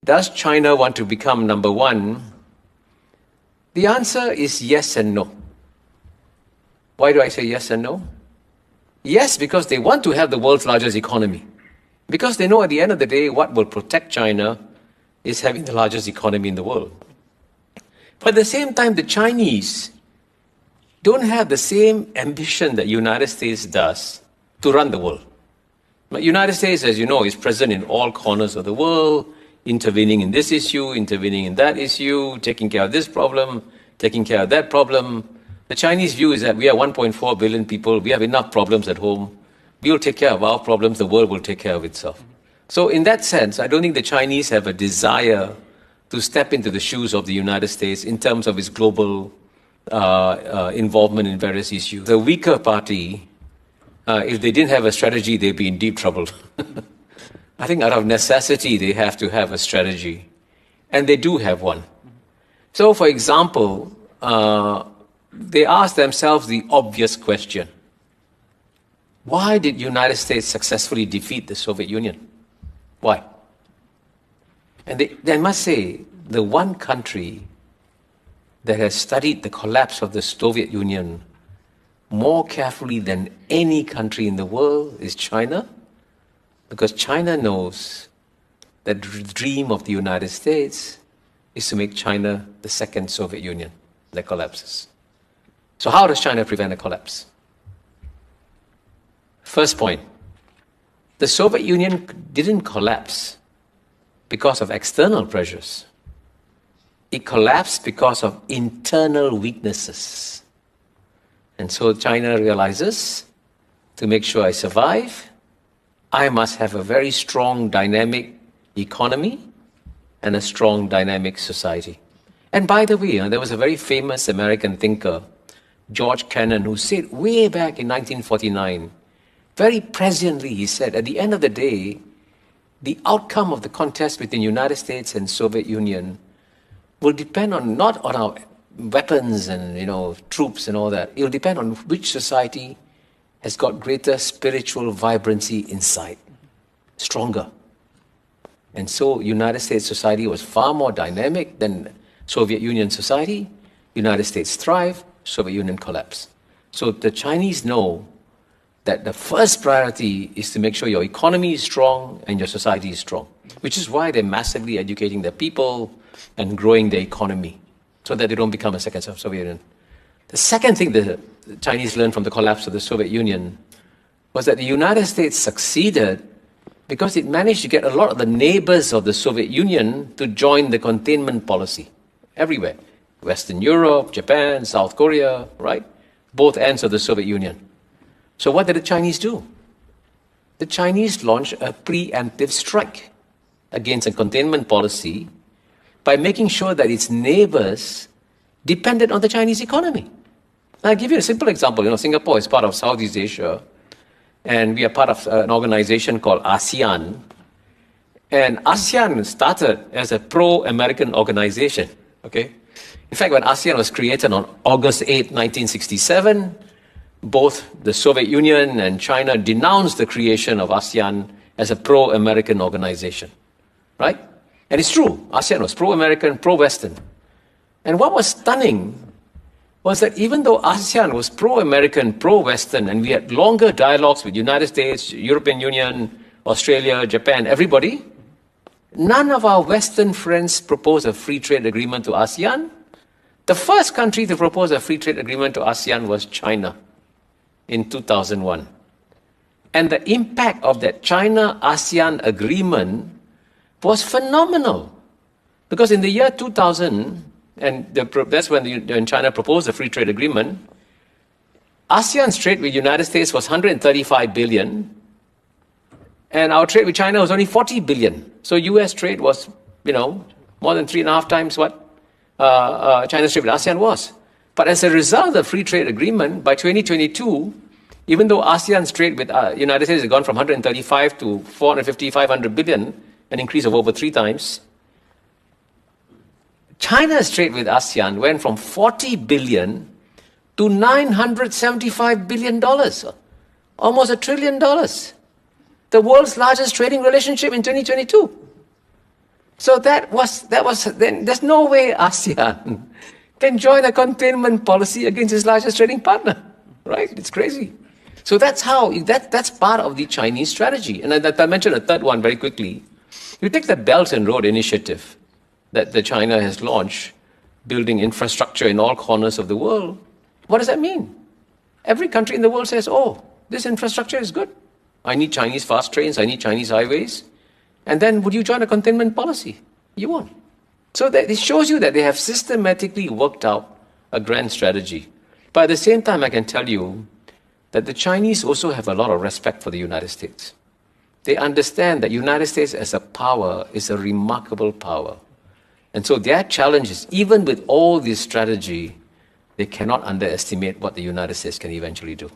Does China want to become number one? The answer is yes and no. Why do I say yes and no? Yes, because they want to have the world's largest economy. Because they know at the end of the day, what will protect China is having the largest economy in the world. But at the same time, the Chinese don't have the same ambition that the United States does to run the world. The United States, as you know, is present in all corners of the world, intervening in this issue, intervening in that issue, taking care of this problem, taking care of that problem. The Chinese view is that we are 1.4 billion people, we have enough problems at home, we will take care of our problems, the world will take care of itself. So in that sense, I don't think the Chinese have a desire to step into the shoes of the United States in terms of its global involvement in various issues. The weaker party, if they didn't have a strategy, they'd be in deep trouble. I think out of necessity, they have to have a strategy. And they do have one. So, for example, they ask themselves the obvious question. Why did the United States successfully defeat the Soviet Union? Why? And they must say, the one country that has studied the collapse of the Soviet Union more carefully than any country in the world is China, because China knows that the dream of the United States is to make China the second Soviet Union that collapses. So how does China prevent a collapse? First point, the Soviet Union didn't collapse because of external pressures. It collapsed because of internal weaknesses. And so China realizes, to make sure I survive, I must have a very strong, dynamic economy and a strong, dynamic society. And by the way, there was a very famous American thinker, George Kennan, who said way back in 1949, very presciently, he said, at the end of the day, the outcome of the contest between the United States and Soviet Union will depend not on our weapons and troops and all that. It will depend on which society has got greater spiritual vibrancy inside, stronger. And so United States society was far more dynamic than Soviet Union society. United States thrived, Soviet Union collapsed. So the Chinese know that the first priority is to make sure your economy is strong and your society is strong, which is why they're massively educating their people and growing their economy so that they don't become a second Soviet Union. The second thing the Chinese learned from the collapse of the Soviet Union was that the United States succeeded because it managed to get a lot of the neighbors of the Soviet Union to join the containment policy everywhere. Western Europe, Japan, South Korea, right? Both ends of the Soviet Union. So what did the Chinese do? The Chinese launched a preemptive strike against a containment policy by making sure that its neighbors depended on the Chinese economy. I'll give you a simple example. Singapore is part of Southeast Asia, and we are part of an organization called ASEAN. And ASEAN started as a pro-American organization, okay? In fact, when ASEAN was created on August 8, 1967, both the Soviet Union and China denounced the creation of ASEAN as a pro-American organization, right? And it's true, ASEAN was pro-American, pro-Western. And what was stunning was that even though ASEAN was pro-American, pro-Western, and we had longer dialogues with the United States, European Union, Australia, Japan, everybody, none of our Western friends proposed a free trade agreement to ASEAN. The first country to propose a free trade agreement to ASEAN was China in 2001. And the impact of that China-ASEAN agreement was phenomenal. Because in the year 2000, and that's when China proposed the free trade agreement, ASEAN's trade with the United States was 135 billion, and our trade with China was only 40 billion. So US trade was, more than 3.5 times what China's trade with ASEAN was. But as a result of the free trade agreement, by 2022, even though ASEAN's trade with United States has gone from 135 to 450, 500 billion, an increase of over 3 times, China's trade with ASEAN went from 40 billion to $975 billion, almost $1 trillion. The world's largest trading relationship in 2022. So then there's no way ASEAN can join a containment policy against its largest trading partner, right? It's crazy. So that's part of the Chinese strategy. And I mentioned a third one very quickly. You take the Belt and Road Initiative that China has launched, building infrastructure in all corners of the world. What does that mean? Every country in the world says, oh, this infrastructure is good. I need Chinese fast trains, I need Chinese highways. And then would you join a containment policy? You won't. So it shows you that they have systematically worked out a grand strategy. But at the same time, I can tell you that the Chinese also have a lot of respect for the United States. They understand that the United States as a power is a remarkable power. And so their challenge is, even with all this strategy, they cannot underestimate what the United States can eventually do.